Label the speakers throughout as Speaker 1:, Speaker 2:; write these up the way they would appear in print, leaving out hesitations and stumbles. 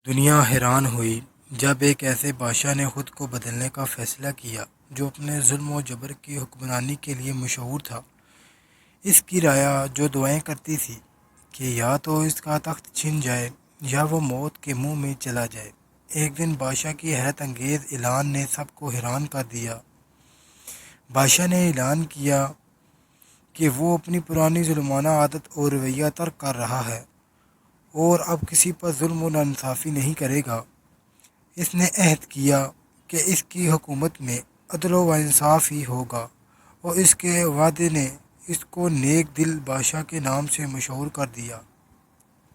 Speaker 1: دنیا حیران ہوئی جب ایک ایسے بادشاہ نے خود کو بدلنے کا فیصلہ کیا جو اپنے ظلم و جبر کی حکمرانی کے لیے مشہور تھا۔ اس کی رعایا جو دعائیں کرتی تھی کہ یا تو اس کا تخت چھن جائے یا وہ موت کے منہ میں چلا جائے، ایک دن بادشاہ کی حیرت انگیز اعلان نے سب کو حیران کر دیا۔ بادشاہ نے اعلان کیا کہ وہ اپنی پرانی ظلمانہ عادت اور رویہ ترک کر رہا ہے اور اب کسی پر ظلم و ناانصافی نہیں کرے گا۔ اس نے عہد کیا کہ اس کی حکومت میں عدل و انصاف ہی ہوگا اور اس کے وعدے نے اس کو نیک دل بادشاہ کے نام سے مشہور کر دیا۔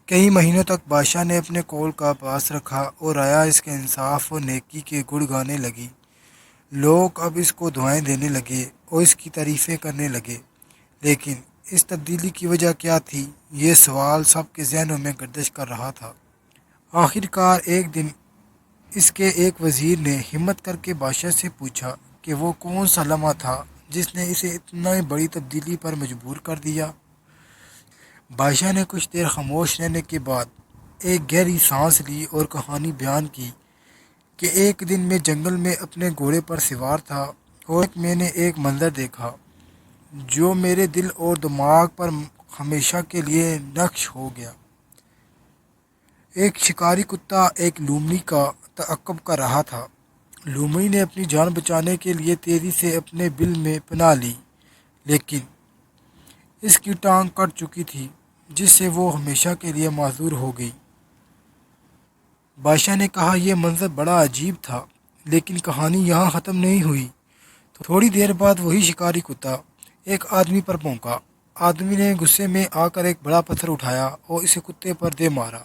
Speaker 1: کئی مہینوں تک بادشاہ نے اپنے قول کا پاس رکھا اور رعایا اس کے انصاف و نیکی کے گڑ گانے لگی۔ لوگ اب اس کو دعائیں دینے لگے اور اس کی تعریفیں کرنے لگے، لیکن اس تبدیلی کی وجہ کیا تھی؟ یہ سوال سب کے ذہنوں میں گردش کر رہا تھا۔ آخر کار ایک دن اس کے ایک وزیر نے ہمت کر کے بادشاہ سے پوچھا کہ وہ کون سا لمحہ تھا جس نے اسے اتنا بڑی تبدیلی پر مجبور کر دیا۔ بادشاہ نے کچھ دیر خاموش رہنے کے بعد ایک گہری سانس لی اور کہانی بیان کی کہ ایک دن میں جنگل میں اپنے گھوڑے پر سوار تھا اور میں نے ایک منظر دیکھا جو میرے دل اور دماغ پر ہمیشہ کے لیے نقش ہو گیا۔ ایک شکاری کتا ایک لومڑی کا تعقب کر رہا تھا۔ لومڑی نے اپنی جان بچانے کے لیے تیزی سے اپنے بل میں پناہ لی، لیکن اس کی ٹانگ کٹ چکی تھی جس سے وہ ہمیشہ کے لیے معذور ہو گئی۔ بادشاہ نے کہا یہ منظر بڑا عجیب تھا، لیکن کہانی یہاں ختم نہیں ہوئی۔ تھوڑی دیر بعد وہی شکاری کتا ایک آدمی پر بھونکا۔ آدمی نے غصے میں آ کر ایک بڑا پتھر اٹھایا اور اسے کتے پر دے مارا،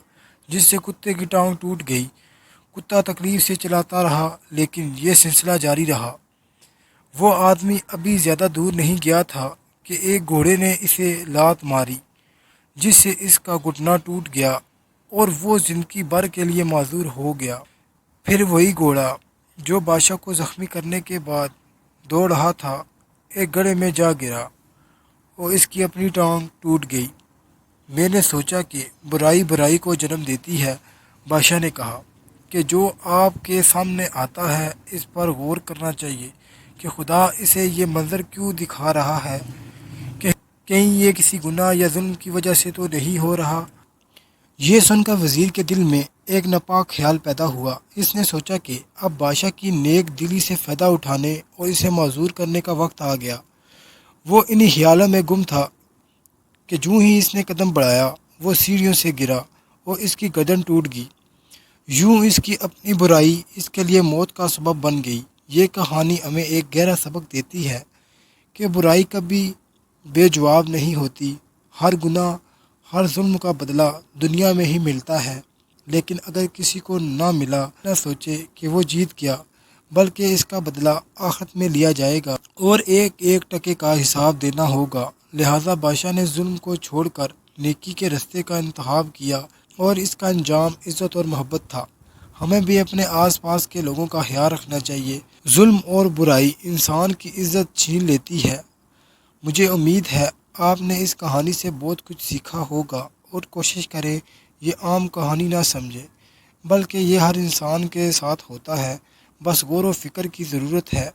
Speaker 1: جس سے کتے کی ٹانگ ٹوٹ گئی۔ کتا تکلیف سے چلاتا رہا، لیکن یہ سلسلہ جاری رہا۔ وہ آدمی ابھی زیادہ دور نہیں گیا تھا کہ ایک گھوڑے نے اسے لات ماری، جس سے اس کا گھٹنا ٹوٹ گیا اور وہ زندگی بھر کے لیے معذور ہو گیا۔ پھر وہی گھوڑا جو بادشاہ کو زخمی کرنے کے بعد دوڑ رہا تھا، ایک گڑھے میں جا گرا اور اس کی اپنی ٹانگ ٹوٹ گئی۔ میں نے سوچا کہ برائی برائی کو جنم دیتی ہے۔ بادشاہ نے کہا کہ جو آپ کے سامنے آتا ہے اس پر غور کرنا چاہیے کہ خدا اسے یہ منظر کیوں دکھا رہا ہے، کہ کہیں یہ کسی گناہ یا ظلم کی وجہ سے تو نہیں ہو رہا۔ یہ سن کر وزیر کے دل میں ایک ناپاک خیال پیدا ہوا۔ اس نے سوچا کہ اب بادشاہ کی نیک دلی سے فائدہ اٹھانے اور اسے معذور کرنے کا وقت آ گیا۔ وہ انہی خیالوں میں گم تھا کہ جوں ہی اس نے قدم بڑھایا وہ سیڑھیوں سے گرا اور اس کی گردن ٹوٹ گئی۔ یوں اس کی اپنی برائی اس کے لیے موت کا سبب بن گئی۔ یہ کہانی ہمیں ایک گہرا سبق دیتی ہے کہ برائی کبھی بے جواب نہیں ہوتی۔ ہر گناہ، ہر ظلم کا بدلہ دنیا میں ہی ملتا ہے، لیکن اگر کسی کو نہ ملا، نہ سوچے کہ وہ جیت گیا، بلکہ اس کا بدلہ آخرت میں لیا جائے گا اور ایک ایک ٹکے کا حساب دینا ہوگا۔ لہٰذا بادشاہ نے ظلم کو چھوڑ کر نیکی کے رستے کا انتخاب کیا اور اس کا انجام عزت اور محبت تھا۔ ہمیں بھی اپنے آس پاس کے لوگوں کا خیال رکھنا چاہیے۔ ظلم اور برائی انسان کی عزت چھین لیتی ہے۔ مجھے امید ہے آپ نے اس کہانی سے بہت کچھ سیکھا ہوگا اور کوشش کریں یہ عام کہانی نہ سمجھیں، بلکہ یہ ہر انسان کے ساتھ ہوتا ہے، بس غور و فکر کی ضرورت ہے۔